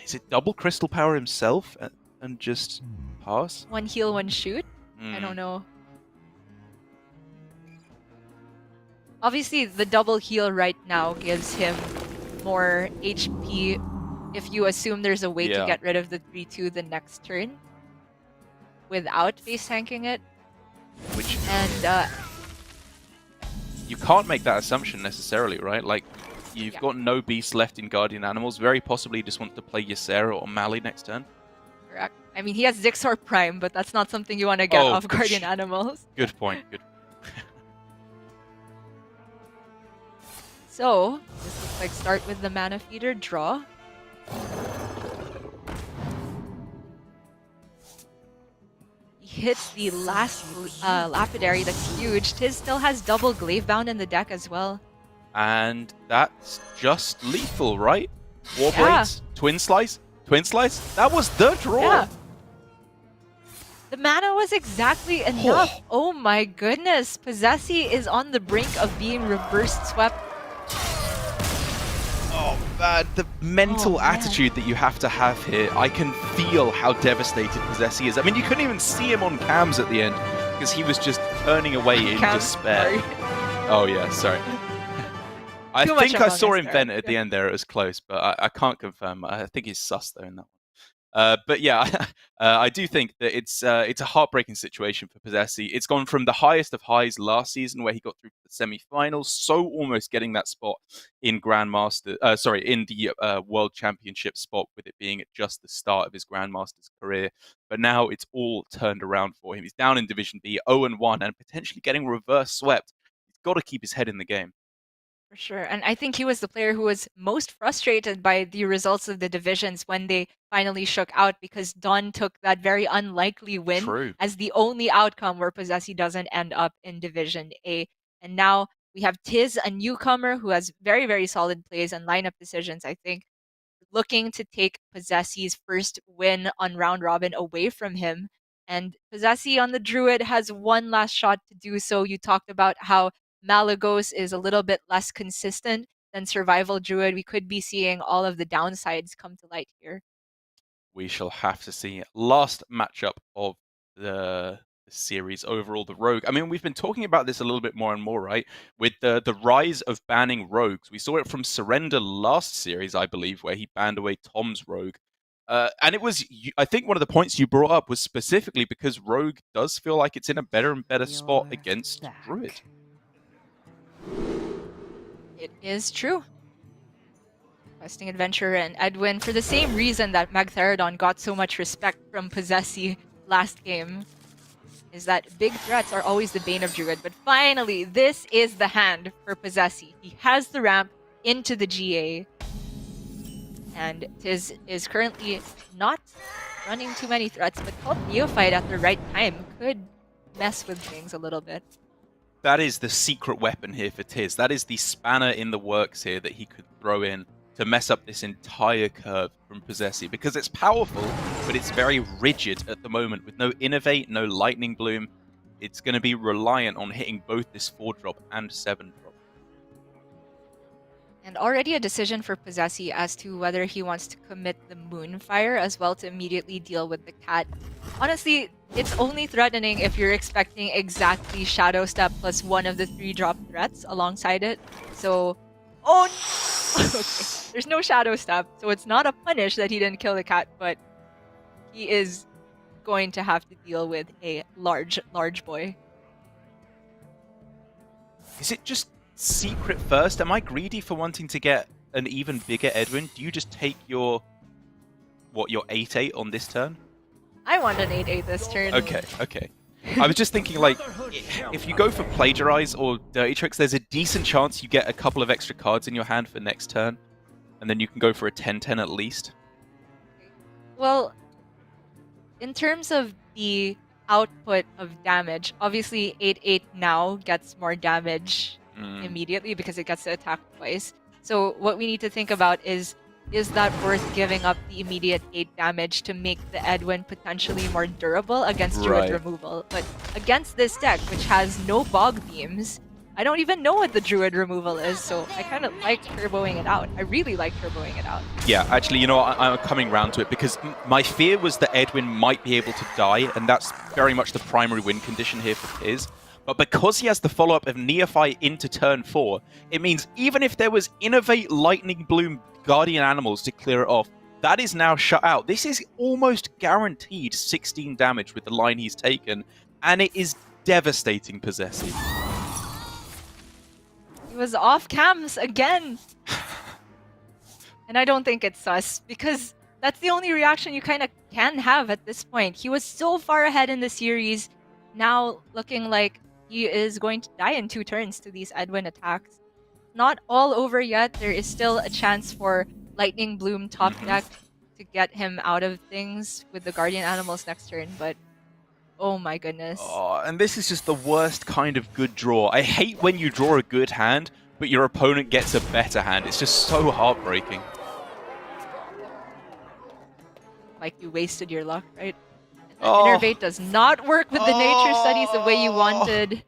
Is it double Crystal Power himself and just pass? One heal, one shoot? I Hmm. don't know. Obviously, the double heal right now gives him more HP if you assume there's a way to Yeah. get rid of the 3-2 the next turn without face tanking it. Which And you can't make that assumption necessarily, right? Like, you've Yeah. got no beasts left in Guardian Animals. Very possibly just wants to play Ysera or Mali next turn. correct. I mean, he has Zixor Prime, but that's not something you want to get Oh, off Guardian Animals. Good point. Good. So, this looks like start with the Mana Feeder, draw. He hits the last Lapidary, that's huge. TIZS still has double Glavebound in the deck as well. And that's just lethal, right? Warblades, Twin Slice, Twin Slice. That was the draw. Yeah. The mana was exactly enough. Oh my goodness. Posesi is on the brink of being reverse swept. Oh man, the mental Oh, man. attitude that you have to have here. I can feel how devastated Posesi is. I mean, you couldn't even see him on cams at the end because he was just turning away in Cam, despair. sorry. Oh yeah, sorry. I Too much think I Among saw Us him there. vent at the end there. It was close, but I can't confirm. I think he's sus though in that one. But yeah, I do think that it's a heartbreaking situation for Posesi. It's gone from the highest of highs last season, where he got through the semi-finals, so almost getting that spot in Grandmaster. In the World Championship spot, with it being at just the start of his Grandmasters career. But now it's all turned around for him. He's down in Division B, 0-1, and potentially getting reverse swept. He's got to keep his head in the game. For sure. And I think he was the player who was most frustrated by the results of the divisions when they finally shook out, because Dawn took that very unlikely win True. as the only outcome where Posesi doesn't end up in Division A. And now we have TIZS, a newcomer who has very, very solid plays and lineup decisions, I think, looking to take Posesi's first win on round robin away from him. And Posesi on the Druid has one last shot to do so. You talked about how Malagos is a little bit less consistent than Survival Druid. We could be seeing all of the downsides come to light here. We shall have to see. Last matchup of the series overall, the Rogue. I mean, we've been talking about this a little bit more and more, right? With the rise of banning Rogues. We saw it from Surrender last series, I believe, where he banned away Tom's Rogue. And it was, I think one of the points you brought up was specifically because Rogue does feel like it's in a better and better spot You're against back. Druid. It is true. Questing Adventurer and Edwin, for the same reason that Magtheridon got so much respect from Posesi last game, is that big threats are always the bane of Druid. But finally, this is the hand for Posesi. He has the ramp into the GA. And TIZS is currently not running too many threats, but called Neophyte at the right time could mess with things a little bit. That is the secret weapon here for TIZS. That is the spanner in the works here that he could throw in to mess up this entire curve from Posesi, because it's powerful, but it's very rigid at the moment with no Innovate, no Lightning Bloom. It's going to be reliant on hitting both this 4-drop and 7-drop. And already a decision for Posesi as to whether he wants to commit the Moonfire as well to immediately deal with the cat. Honestly, it's only threatening if you're expecting exactly Shadow Step plus one of the 3-drop threats alongside it. So, oh, okay. There's no Shadow Step, so it's not a punish that he didn't kill the cat, but he is going to have to deal with a large boy. Is it just secret first? Am I greedy for wanting to get an even bigger Edwin? Do you just take your 8/8 on this turn? I want an 8/8 this turn. Okay, okay. I was just thinking, like, if you go for Plagiarize or Dirty Tricks, there's a decent chance you get a couple of extra cards in your hand for next turn, and then you can go for a 10/10 at least. Well, in terms of the output of damage, obviously 8/8 now gets more damage immediately because it gets to attack twice. So what we need to think about is that worth giving up the immediate 8 damage to make the Edwin potentially more durable against Druid removal? But against this deck, which has no Bog Beams, I don't even know what the Druid removal is, so I kind of like turboing it out. I really like turboing it out. Yeah, actually, you know what? I'm coming round to it because my fear was that Edwin might be able to die, and that's very much the primary win condition here for TIZS. But because he has the follow-up of Neophyte into turn 4, it means even if there was Innovate, Lightning Bloom, Guardian Animals to clear it off, that is now shut out. This is almost guaranteed 16 damage with the line he's taken, and it is devastating Posesi. He was off cams again! And I don't think it's sus, because that's the only reaction you kind of can have at this point. He was so far ahead in the series, now looking like he is going to die in 2 turns to these Edwin attacks. Not all over yet. There is still a chance for Lightning Bloom top deck to get him out of things with the Guardian Animals next turn, but oh my goodness. Oh, and this is just the worst kind of good draw. I hate when you draw a good hand, but your opponent gets a better hand. It's just so heartbreaking. Like you wasted your luck, right? Innervate does not work with the nature studies the way you wanted.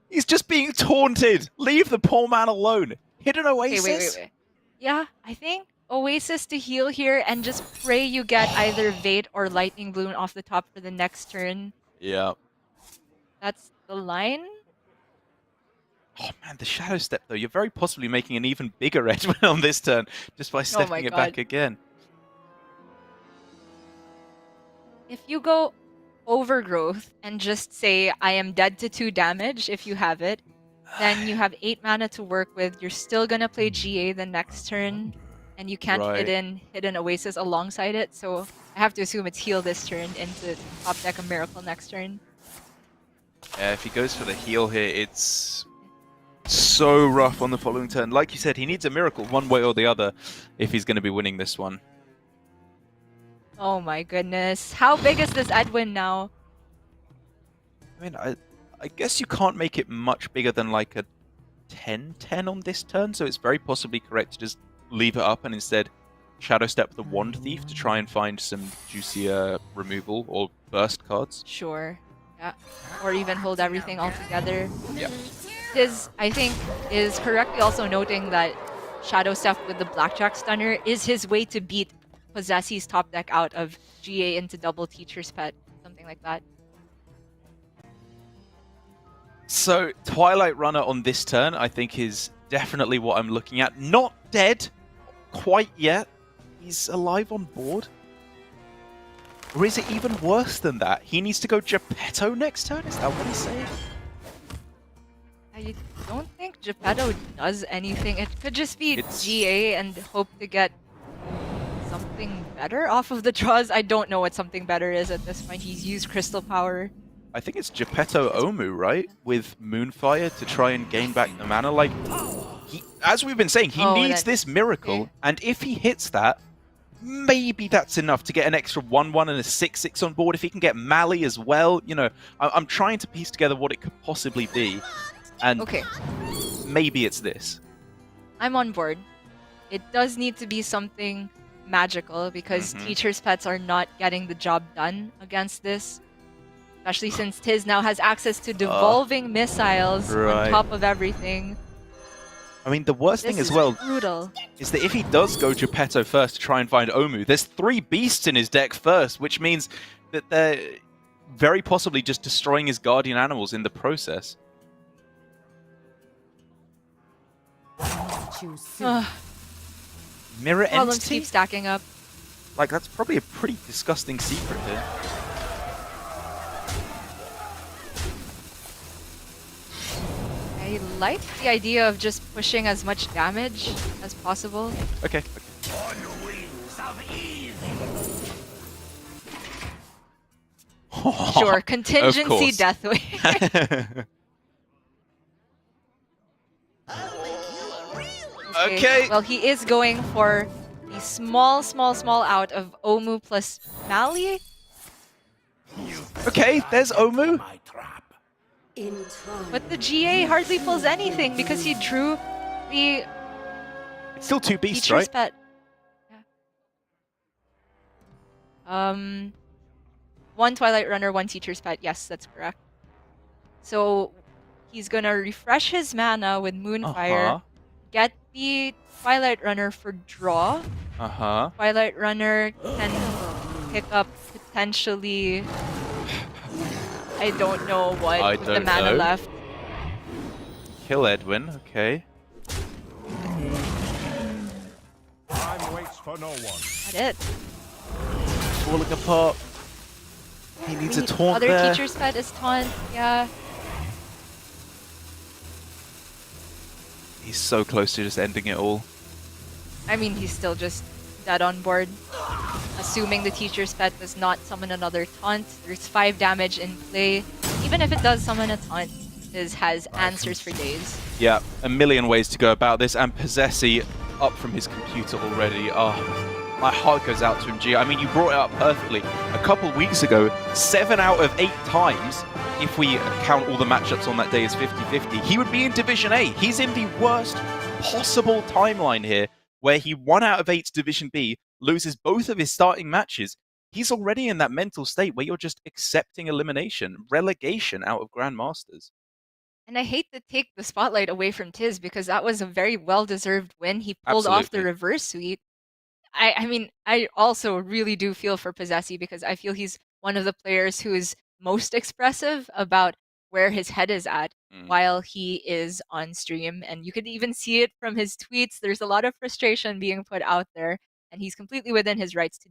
He's just being taunted. Leave the poor man alone. Hit an Oasis. Okay, wait. Yeah, I think Oasis to heal here and just pray you get either Vate or Lightning Bloom off the top for the next turn. Yeah. That's the line. Oh man, the Shadow Step though. You're very possibly making an even bigger Edwin on this turn just by stepping it back again. If you go Overgrowth and just say, I am dead to 2 damage if you have it, then you have 8 mana to work with. You're still gonna play GA the next turn, and you can't hit an Oasis alongside it, so I have to assume it's heal this turn into top deck a Miracle next turn. Yeah, if he goes for the heal here, it's so rough on the following turn. Like you said, he needs a Miracle one way or the other if he's going to be winning this one. Oh my goodness. How big is this Edwin now? I mean, I guess you can't make it much bigger than like a 10/10 on this turn, so it's very possibly correct to just leave it up and instead Shadow Step the Wand Thief to try and find some juicier removal or burst cards. Sure. Yeah. Or even hold everything all together. Yeah. TIZS, I think, is correctly also noting that Shadow Step with the Blackjack Stunner is his way to beat Posesi's top deck out of GA into double Teacher's Pet, something like that. So, Twilight Runner on this turn, I think, is definitely what I'm looking at. Not dead quite yet. He's alive on board. Or is it even worse than that? He needs to go Geppetto next turn? Is that what he's saying? I don't think Geppetto does anything. It could just be GA and hope to get something better off of the draws. I don't know what something better is at this point. He's used Crystal Power. I think it's Geppetto Omu, right? With Moonfire to try and gain back the mana. Like, as we've been saying, he needs this miracle. And if he hits that, maybe that's enough to get an extra 1/1 and a 6/6 on board. If he can get Mali as well, you know, I'm trying to piece together what it could possibly be. And maybe it's this. I'm on board. It does need to be something magical because Teacher's Pets are not getting the job done against this. Especially since TIZS now has access to devolving missiles on top of everything. I mean, the worst thing as well is that if he does go Geppetto first to try and find Omu, there's 3 beasts in his deck first, which means that very possibly just destroying his guardian animals in the process. Choose soon. Mirror Problems entity? keep stacking up. Like, that's probably a pretty disgusting secret here. I like the idea of just pushing as much damage as possible. Okay. On wings of ease. Sure, contingency course. death wave. Okay. Well, he is going for the small out of Omu plus Mali. Okay, there's Omu. My trap. In time. But the GA hardly pulls anything because he drew the It's still two beasts, teacher's right? pet. Yeah. One Twilight Runner, one teacher's pet. Yes, that's correct. So he's gonna refresh his mana with Moonfire, get the Twilight Runner for draw. Twilight Runner can pick up potentially. I don't know what with the mana left. Kill Edwin, okay. Time waits for no one. That's it. Falling apart. He needs a The taunt other there. teacher's pet is taunt, yeah. He's so close to just ending it all. I mean, he's still just dead on board. Assuming the teacher's pet does not summon another taunt, there's 5 damage in play. Even if it does summon a taunt, this has answers for days. Yeah, a million ways to go about this, and Posesi up from his computer already. Oh, my heart goes out to him, G. I mean, you brought it up perfectly. A couple weeks ago, 7 out of 8 times, if we count all the matchups on that day as 50-50, he would be in Division A. He's in the worst possible timeline here, where he 1 out of 8 Division B, loses both of his starting matches. He's already in that mental state where you're just accepting elimination, relegation out of Grandmasters. And I hate to take the spotlight away from TIZS because that was a very well-deserved win. He pulled off the Absolutely. reverse sweep. I mean, I also really do feel for Posesi because I feel he's one of the players who is most expressive about where his head is at while he is on stream. And you could even see it from his tweets. There's a lot of frustration being put out there, and he's completely within his rights to